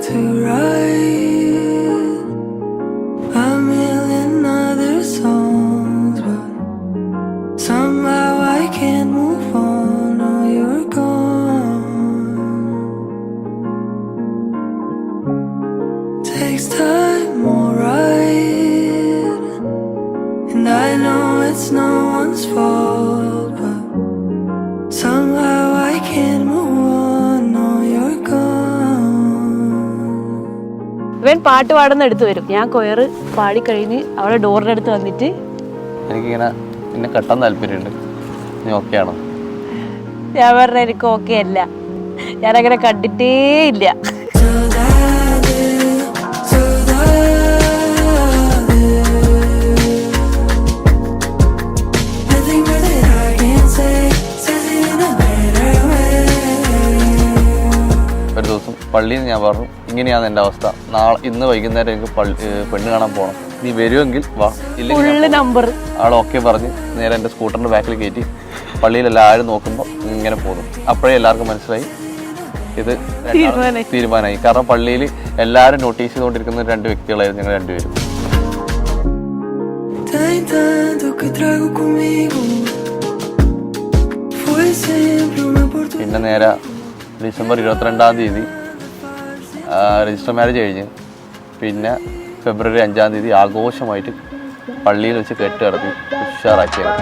to write a million other songs, but somehow I can't move on. Oh, you're gone. Takes time, alright, and I know it's no one's fault, but somehow I can't move on. Oh, you're gone. ഇവൻ പാട്ട് പാടുന്ന അടുത്ത് വരും, ഞാൻ choir പാടിക്കഴിഞ്ഞ് അവളെ ഡോറിൻ്റെ അടുത്ത് വന്നിട്ട് എനിക്കിങ്ങനെ എന്നെ കെട്ടാൻ താല്പര്യമുണ്ട്, നീ ഓക്കെ ആണോ? ഞാൻ പറഞ്ഞ എനിക്ക് ഓക്കെ അല്ല, ഞാനങ്ങനെ കണ്ടിട്ടേ ഇല്ല. ഒരു ദിവസം പള്ളിയിൽ ഞാൻ പറഞ്ഞു, ഇങ്ങനെയാണ് എൻ്റെ അവസ്ഥ, ഇന്ന് വൈകുന്നേരം എനിക്ക് പെണ്ണ് കാണാൻ പോകണം, നീ വരുമെങ്കിൽ വാ, ഇല്ലെങ്കിൽ നമ്പർ ആൾ ഓക്കെ പറഞ്ഞ് നേരെ എൻ്റെ സ്കൂട്ടറിൻ്റെ ബാക്കിൽ കയറ്റി പള്ളിയിൽ എല്ലാവരും നോക്കുമ്പോൾ ഇങ്ങനെ പോകുന്നു. അപ്പോഴേ എല്ലാവർക്കും മനസ്സിലായി ഇത് തീരുമാനമായി. കാരണം പള്ളിയിൽ എല്ലാവരും നോട്ടീസ് ചെയ്തുകൊണ്ടിരിക്കുന്ന രണ്ട് വ്യക്തികളായിരുന്നു ഞങ്ങൾ രണ്ടുപേരും. പിന്നെ നേരെ ഡിസംബർ 22-ാം തീയതി രജിസ്റ്റർ മാരേജ് കഴിഞ്ഞ് പിന്നെ ഫെബ്രുവരി 5-ാം തീയതി ആഘോഷമായിട്ട് പള്ളിയിൽ വെച്ച് കെട്ട് കിടത്തി ഉഷാറാക്കിയത്.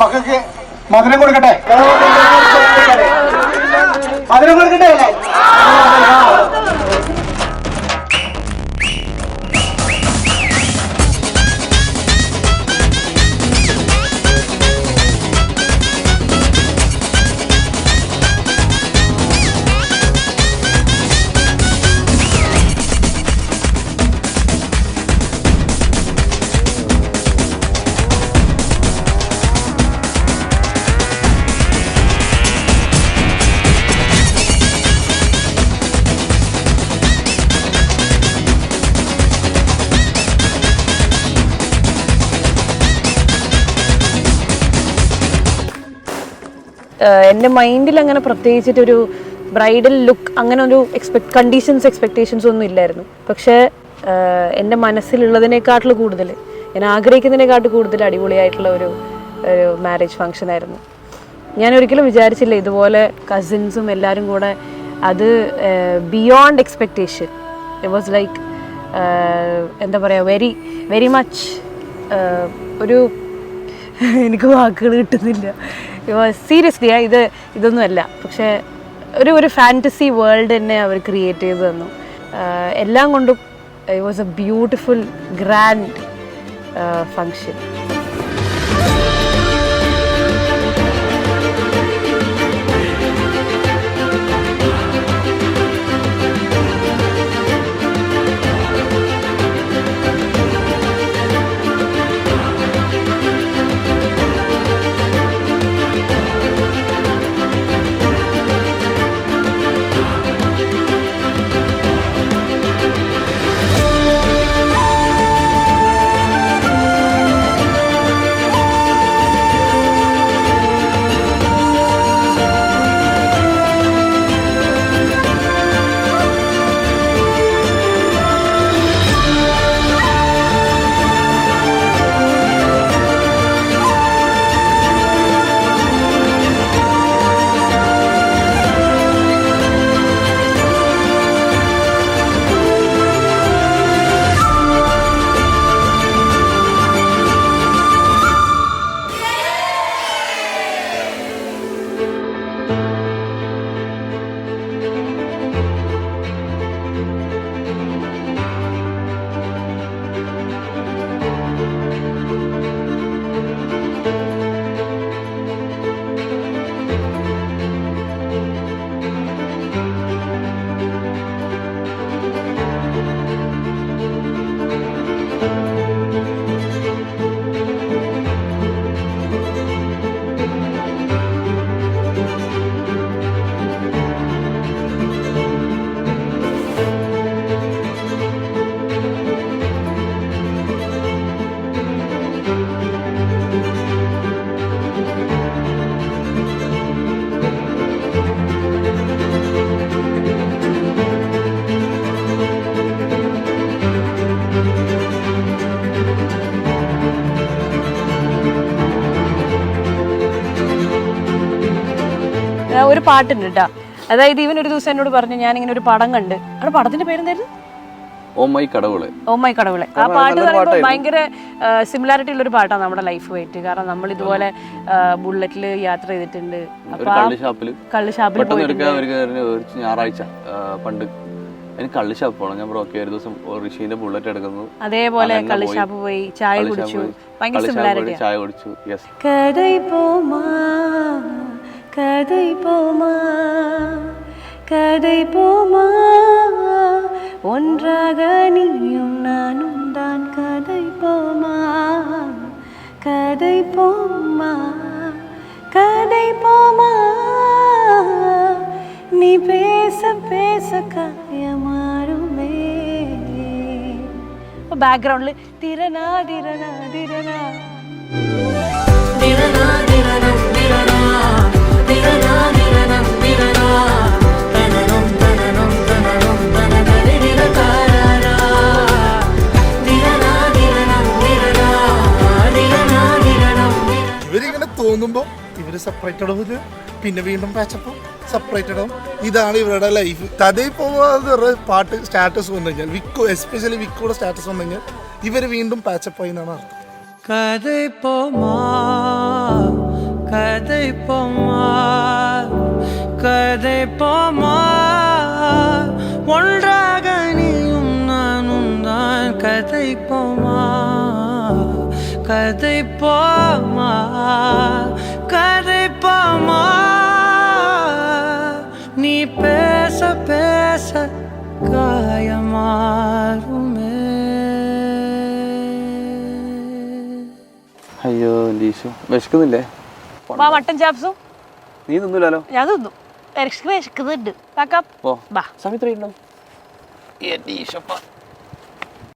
മക്കൾക്ക് മധുരം കൊടുക്കട്ടെ, മധുരം കൊടുക്കട്ടെ. എൻ്റെ മൈൻഡിൽ അങ്ങനെ പ്രത്യേകിച്ചിട്ടൊരു ബ്രൈഡൽ ലുക്ക് അങ്ങനെ ഒരു എക്സ്പെക്ടേഷൻസ് ഒന്നും ഇല്ലായിരുന്നു. പക്ഷേ എൻ്റെ മനസ്സിലുള്ളതിനേക്കാട്ടിൽ കൂടുതൽ, ഞാൻ ആഗ്രഹിക്കുന്നതിനേക്കാട്ടിൽ കൂടുതൽ അടിപൊളിയായിട്ടുള്ള ഒരു മാരേജ് ഫങ്ഷൻ ആയിരുന്നു. ഞാൻ ഒരിക്കലും വിചാരിച്ചില്ല ഇതുപോലെ കസിൻസും എല്ലാവരും കൂടെ, അത് beyond expectation. It was like എന്താ പറയുക, വെരി വെരി മച്ച് ഒരു എനിക്ക് വാക്കുകൾ കിട്ടുന്നില്ല. സീരിയസ്ലി ഇതൊന്നുമല്ല, പക്ഷേ ഒരു ഫാൻറ്റസി വേൾഡ് തന്നെ അവർ ക്രിയേറ്റ് ചെയ്ത് തന്നു. എല്ലാം കൊണ്ടും it was A beautiful grand function. ഒരു പാട്ടുണ്ട് കേട്ടോ. അതായത് ഇവൻ ഒരു ദിവസം എന്നോട് പറഞ്ഞു, ഞാനിങ്ങനെ ഒരു പടം കണ്ട്, ആ പടത്തിന്റെ പേരെന്തായിരുന്നു? Oh my Kadavule. Oh my Kadavule. ആ പാട്ട് പറയുമ്പോൾ ഭയങ്കര സിമിലാരിറ്റി ഉള്ളൊരു പാട്ടാണ് നമ്മുടെ ലൈഫുമായിട്ട്. കാരണം നമ്മൾ ഇതുപോലെ ബുള്ളറ്റിൽ യാത്ര ചെയ്തിട്ടുണ്ട്. അപ്പൊ കള്ള് ഷാപ്പിൽ ഞായറാഴ്ച പണ്ട് എനിക്ക് കള്ള് ഷാപ്പ് പോകണം. ഞാൻ ബ്രോക്ക് ഒരു ദിവസം ഋഷീന്റെ ബുള്ളറ്റ് എടുക്കുന്നു. അതേപോലെ കള്ള് ഷാപ്പ് പോയി ചായ കുടിച്ചു. ഭയങ്കര സിമിലാരിറ്റി. ചായ കുടിച്ചു. യെസ്. കഥൈ പോമാ കഥൈ പോമാ കഥൈ പോമാ ஒன்றாக நீயும் நானும் தான் கதை போமா கதை போமா கதை போமா நீ பேச பேச காயமாறுமே. ബാക്ക്ഗ്രൗണ്ടിൽ തിരനാ തിരനാ തിരനാ തിരനാ തിരനാ തിരനാ തിരനാ തിരനാ തിരനാ ഇവരിങ്ങനെ തോന്നുമ്പോൾ ഇവര് സെപ്പറേറ്റഡ് ആവും, പിന്നെ വീണ്ടും പാച്ചപ്പം സെപ്പറേറ്റഡ് ആവും. ഇതാണ് ഇവരുടെ ലൈഫ്. കഥയിൽ പോകുന്ന പാട്ട് സ്റ്റാറ്റസ് വന്നു കഴിഞ്ഞാൽ വിക്കോ, എസ്പെഷ്യലി വിക്കോയുടെ സ്റ്റാറ്റസ് വന്നു കഴിഞ്ഞാൽ ഇവര് വീണ്ടും പാച്ചപ്പായി എന്നാണ് അർത്ഥം. കഥൈ പോമാ കഥൈ പോമാ കഥൈ പോമാ ஒன்றாக நீயும் நானும் தான் கதை போமா கதை போமா கதை போமா நீ பேச பேச காயமாறுமே. അയ്യോ ലീശു വിശക്കുന്നില്ലേ? മട്ടൻ ചാപ്സും നീ തിന്നില്ലല്ലോ. ഞാൻ തിന്നു. വിശക്കുന്നുണ്ട്. സമയത്ത്